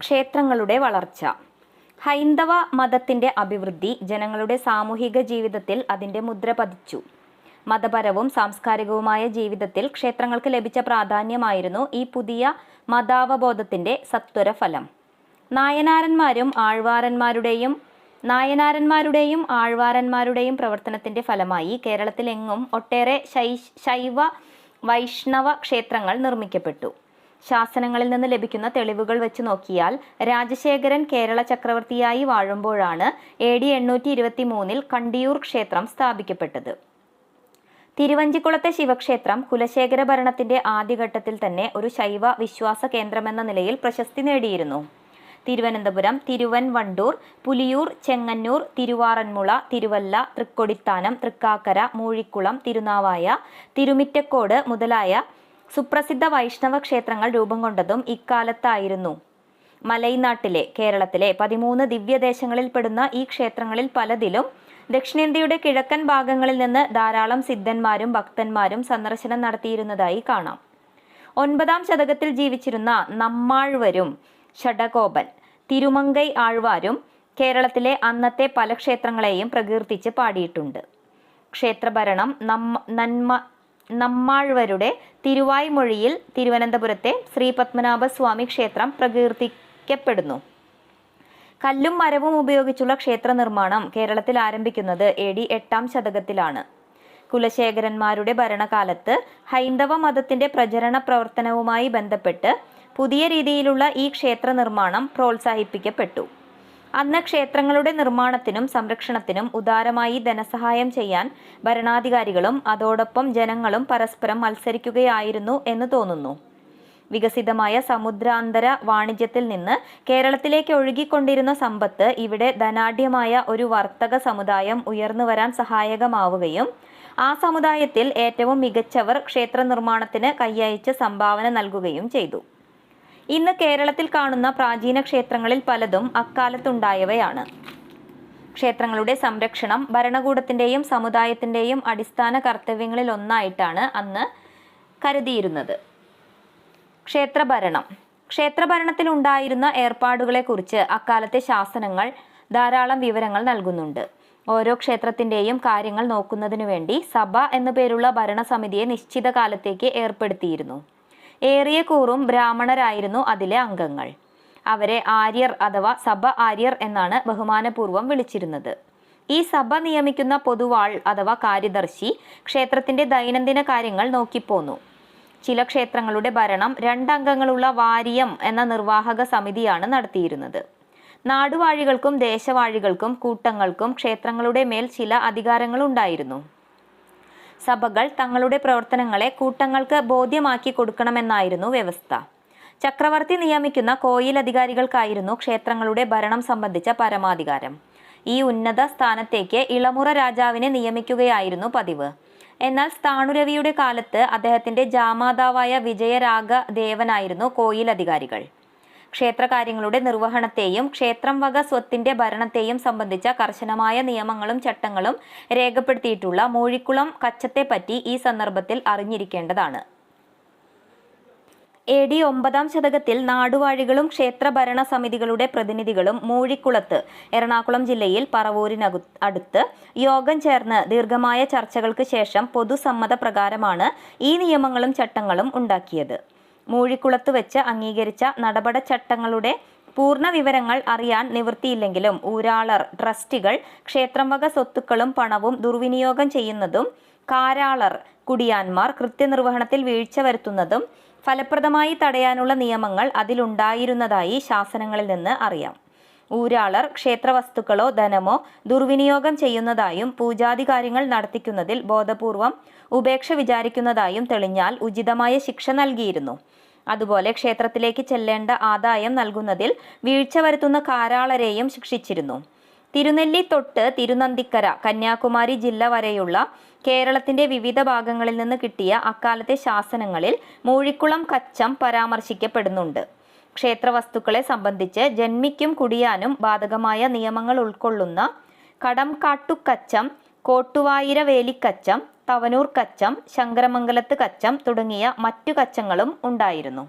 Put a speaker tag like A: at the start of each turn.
A: ക്ഷേത്രങ്ങളുടെ വളർച്ച. ഹൈന്ദവ മതത്തിന്റെ അഭിവൃദ്ധി ജനങ്ങളുടെ സാമൂഹിക ജീവിതത്തിൽ അതിന്റെ മുദ്ര പതിച്ചു. മതപരവും സാംസ്കാരികവുമായ ജീവിതത്തിൽ ക്ഷേത്രങ്ങൾക്ക് ലഭിച്ച പ്രാധാന്യമായിരുന്നു ഈ പുതിയ മതാവബോധത്തിന്റെ സത്വരഫലം. നായനാരന്മാരുടെയും ആഴ്വാരന്മാരുടെയും പ്രവർത്തനത്തിന്റെ ഫലമായി കേരളത്തിലെങ്ങും ഒട്ടേറെ ശൈവ വൈഷ്ണവ ക്ഷേത്രങ്ങൾ നിർമ്മിക്കപ്പെട്ടു. ശാസനങ്ങളിൽ നിന്ന് ലഭിക്കുന്ന തെളിവുകൾ വെച്ച് നോക്കിയാൽ രാജശേഖരൻ കേരള ചക്രവർത്തിയായി വാഴുമ്പോഴാണ് AD 823 കണ്ടിയൂർ ക്ഷേത്രം സ്ഥാപിക്കപ്പെട്ടത്. തിരുവഞ്ചിക്കുളത്തെ ശിവക്ഷേത്രം കുലശേഖര ഭരണത്തിന്റെ ആദ്യഘട്ടത്തിൽ തന്നെ ഒരു ശൈവ വിശ്വാസ കേന്ദ്രമെന്ന നിലയിൽ പ്രശസ്തി നേടിയിരുന്നു. തിരുവനന്തപുരം, തിരുവൻവണ്ടൂർ, പുലിയൂർ, ചെങ്ങന്നൂർ, തിരുവാറന്മുള, തിരുവല്ല, തൃക്കൊടിത്താനം, തൃക്കാക്കര, മൂഴിക്കുളം, തിരുനാവായ, തിരുമിറ്റക്കോട് മുതലായ സുപ്രസിദ്ധ വൈഷ്ണവ ക്ഷേത്രങ്ങൾ രൂപം കൊണ്ടതും ഇക്കാലത്തായിരുന്നു. മലൈനാട്ടിലെ കേരളത്തിലെ 13 ദിവ്യദേശങ്ങളിൽപ്പെടുന്ന ഈ ക്ഷേത്രങ്ങളിൽ പലതിലും ദക്ഷിണേന്ത്യയുടെ കിഴക്കൻ ഭാഗങ്ങളിൽ നിന്ന് ധാരാളം സിദ്ധന്മാരും ഭക്തന്മാരും സന്ദർശനം നടത്തിയിരുന്നതായി കാണാം. 9ാം ശതകത്തിൽ ജീവിച്ചിരുന്ന നമ്മാഴ്വരും ഷഡകോപൻ, തിരുമങ്കൈ ആഴ്വാരും കേരളത്തിലെ അന്നത്തെ പല ക്ഷേത്രങ്ങളെയും പ്രകീർത്തിച്ച് പാടിയിട്ടുണ്ട്. ക്ഷേത്രഭരണം നമ്മാഴ്വരുടെ തിരുവായ്മൊഴിയിൽ തിരുവനന്തപുരത്തെ ശ്രീ പത്മനാഭസ്വാമി ക്ഷേത്രം പ്രകീർത്തിക്കപ്പെടുന്നു. കല്ലും മരവും ഉപയോഗിച്ചുള്ള ക്ഷേത്ര നിർമ്മാണം കേരളത്തിൽ ആരംഭിക്കുന്നത് AD 8ാം ശതകത്തിലാണ്. കുലശേഖരന്മാരുടെ ഭരണകാലത്ത് ഹൈന്ദവ മതത്തിന്റെ പ്രചരണ പ്രവർത്തനവുമായി ബന്ധപ്പെട്ട് പുതിയ രീതിയിലുള്ള ഈ ക്ഷേത്ര നിർമ്മാണം പ്രോത്സാഹിപ്പിക്കപ്പെട്ടു. അന്ന് ക്ഷേത്രങ്ങളുടെ നിർമ്മാണത്തിനും സംരക്ഷണത്തിനും ഉദാരമായി ധനസഹായം ചെയ്യാൻ ഭരണാധികാരികളും അതോടൊപ്പം ജനങ്ങളും പരസ്പരം മത്സരിക്കുകയായിരുന്നു എന്ന് തോന്നുന്നു. വികസിതമായ സമുദ്രാന്തര വാണിജ്യത്തിൽ നിന്ന് കേരളത്തിലേക്ക് ഒഴുകിക്കൊണ്ടിരുന്ന സമ്പത്ത് ഇവിടെ ധനാഢ്യമായ ഒരു വർത്തക സമുദായം ഉയർന്നു വരാൻ സഹായകമാവുകയും ആ സമുദായത്തിൽ ഏറ്റവും മികച്ചവർ ക്ഷേത്ര നിർമ്മാണത്തിന് കൈയയച്ച് സംഭാവന നൽകുകയും ചെയ്തു. ഇന്ന് കേരളത്തിൽ കാണുന്ന പ്രാചീന ക്ഷേത്രങ്ങളിൽ പലതും അക്കാലത്തുണ്ടായവയാണ്. ക്ഷേത്രങ്ങളുടെ സംരക്ഷണം ഭരണകൂടത്തിന്റെയും സമുദായത്തിന്റെയും അടിസ്ഥാന കർത്തവ്യങ്ങളിൽ ഒന്നായിട്ടാണ് അന്ന് കരുതിയിരുന്നത്. ക്ഷേത്രഭരണത്തിൽ ഉണ്ടായിരുന്ന ഏർപ്പാടുകളെക്കുറിച്ച് അക്കാലത്തെ ശാസനങ്ങൾ ധാരാളം വിവരങ്ങൾ നൽകുന്നുണ്ട്. ഓരോ ക്ഷേത്രത്തിന്റെയും കാര്യങ്ങൾ നോക്കുന്നതിനു വേണ്ടി സഭ എന്നു പേരുള്ള ഭരണസമിതിയെ നിശ്ചിത കാലത്തേക്ക് ഏർപ്പെടുത്തിയിരുന്നു. ഏറിയ കൂറും ബ്രാഹ്മണരായിരുന്നു അതിലെ അംഗങ്ങൾ. അവരെ ആര്യർ അഥവാ സഭ ആര്യർ എന്നാണ് ബഹുമാനപൂർവ്വം വിളിച്ചിരുന്നത്. ഈ സഭ നിയമിക്കുന്ന പൊതുവാൾ അഥവാ കാര്യദർശി ക്ഷേത്രത്തിന്റെ ദൈനംദിന കാര്യങ്ങൾ നോക്കിപ്പോന്നു. ചില ക്ഷേത്രങ്ങളുടെ ഭരണം 2 അംഗങ്ങളുള്ള വാരിയം എന്ന നിർവാഹക സമിതിയാണ് നടത്തിയിരുന്നത്. നാടുവാഴികൾക്കും ദേശവാഴികൾക്കും കൂട്ടങ്ങൾക്കും ക്ഷേത്രങ്ങളുടെ മേൽ ചില അധികാരങ്ങളുണ്ടായിരുന്നു. സഭകൾ തങ്ങളുടെ പ്രവർത്തനങ്ങളെ കൂട്ടങ്ങൾക്ക് ബോധ്യമാക്കി കൊടുക്കണമെന്നായിരുന്നു വ്യവസ്ഥ. ചക്രവർത്തി നിയമിക്കുന്ന കോയിൽ അധികാരികൾക്കായിരുന്നു ക്ഷേത്രങ്ങളുടെ ഭരണം സംബന്ധിച്ച പരമാധികാരം. ഈ ഉന്നത സ്ഥാനത്തേക്ക് ഇളമുറ രാജാവിനെ നിയമിക്കുകയായിരുന്നു പതിവ്. എന്നാൽ സ്ഥാണുരവിയുടെ കാലത്ത് അദ്ദേഹത്തിന്റെ ജാമാതാവായ വിജയരാഘദേവനായിരുന്നു കോയിൽ അധികാരികൾ. ക്ഷേത്രകാര്യങ്ങളുടെ നിർവഹണത്തെയും ക്ഷേത്രം വക സ്വത്തിന്റെ ഭരണത്തെയും സംബന്ധിച്ച കർശനമായ നിയമങ്ങളും ചട്ടങ്ങളും രേഖപ്പെടുത്തിയിട്ടുള്ള മൂഴിക്കുളം കച്ചത്തെപ്പറ്റി ഈ സന്ദർഭത്തിൽ അറിഞ്ഞിരിക്കേണ്ടതാണ്. AD 9ാം ശതകത്തിൽ നാടുവാഴികളും ക്ഷേത്രഭരണ സമിതികളുടെ പ്രതിനിധികളും മൂഴിക്കുളത്ത് എറണാകുളം ജില്ലയിൽ പറവൂരിനടുത്ത് യോഗം ചേർന്ന് ദീർഘമായ ചർച്ചകൾക്ക് ശേഷം പൊതുസമ്മത പ്രകാരമാണ് ഈ നിയമങ്ങളും ചട്ടങ്ങളും ഉണ്ടാക്കിയത്. മൂഴിക്കുളത്ത് വെച്ച് അംഗീകരിച്ച നടപടിച്ചട്ടങ്ങളുടെ പൂർണ്ണ വിവരങ്ങൾ അറിയാൻ നിവൃത്തിയില്ലെങ്കിലും ഊരാളർ, ട്രസ്റ്റികൾ ക്ഷേത്രം വക സ്വത്തുക്കളും പണവും ദുർവിനിയോഗം ചെയ്യുന്നതും കാരാളർ, കുടിയാന്മാർ കൃത്യനിർവഹണത്തിൽ വീഴ്ച വരുത്തുന്നതും ഫലപ്രദമായി തടയാനുള്ള നിയമങ്ങൾ അതിലുണ്ടായിരുന്നതായി ശാസനങ്ങളിൽ നിന്ന് അറിയാം. ഊരാളർ ക്ഷേത്രവസ്തുക്കളോ ധനമോ ദുർവിനിയോഗം ചെയ്യുന്നതായും പൂജാതി കാര്യങ്ങൾ നടത്തിക്കുന്നതിൽ ബോധപൂർവം ഉപേക്ഷ വിചാരിക്കുന്നതായും തെളിഞ്ഞാൽ ഉചിതമായ ശിക്ഷ നൽകിയിരുന്നു. അതുപോലെ ക്ഷേത്രത്തിലേക്ക് ചെല്ലേണ്ട ആദായം നൽകുന്നതിൽ വീഴ്ച വരുത്തുന്ന കാരാളരെയും ശിക്ഷിച്ചിരുന്നു. തിരുനെല്ലി തൊട്ട് തിരുനന്തിക്കര, കന്യാകുമാരി ജില്ല വരെയുള്ള കേരളത്തിന്റെ വിവിധ ഭാഗങ്ങളിൽ നിന്ന് കിട്ടിയ അക്കാലത്തെ ശാസനങ്ങളിൽ മൂഴിക്കുളം കച്ചം പരാമർശിക്കപ്പെടുന്നുണ്ട്. ക്ഷേത്രവസ്തുക്കളെ സംബന്ധിച്ച് ജന്മിക്കും കുടിയാനും ബാധകമായ നിയമങ്ങൾ ഉൾക്കൊള്ളുന്ന കടംകാട്ടുക്കച്ചം, കോട്ടുവായിരവേലിക്കച്ചം, തവനൂർ കച്ചം, ശങ്കരമംഗലത്ത് കച്ചം തുടങ്ങിയ മറ്റു കച്ചങ്ങളും ഉണ്ടായിരുന്നു.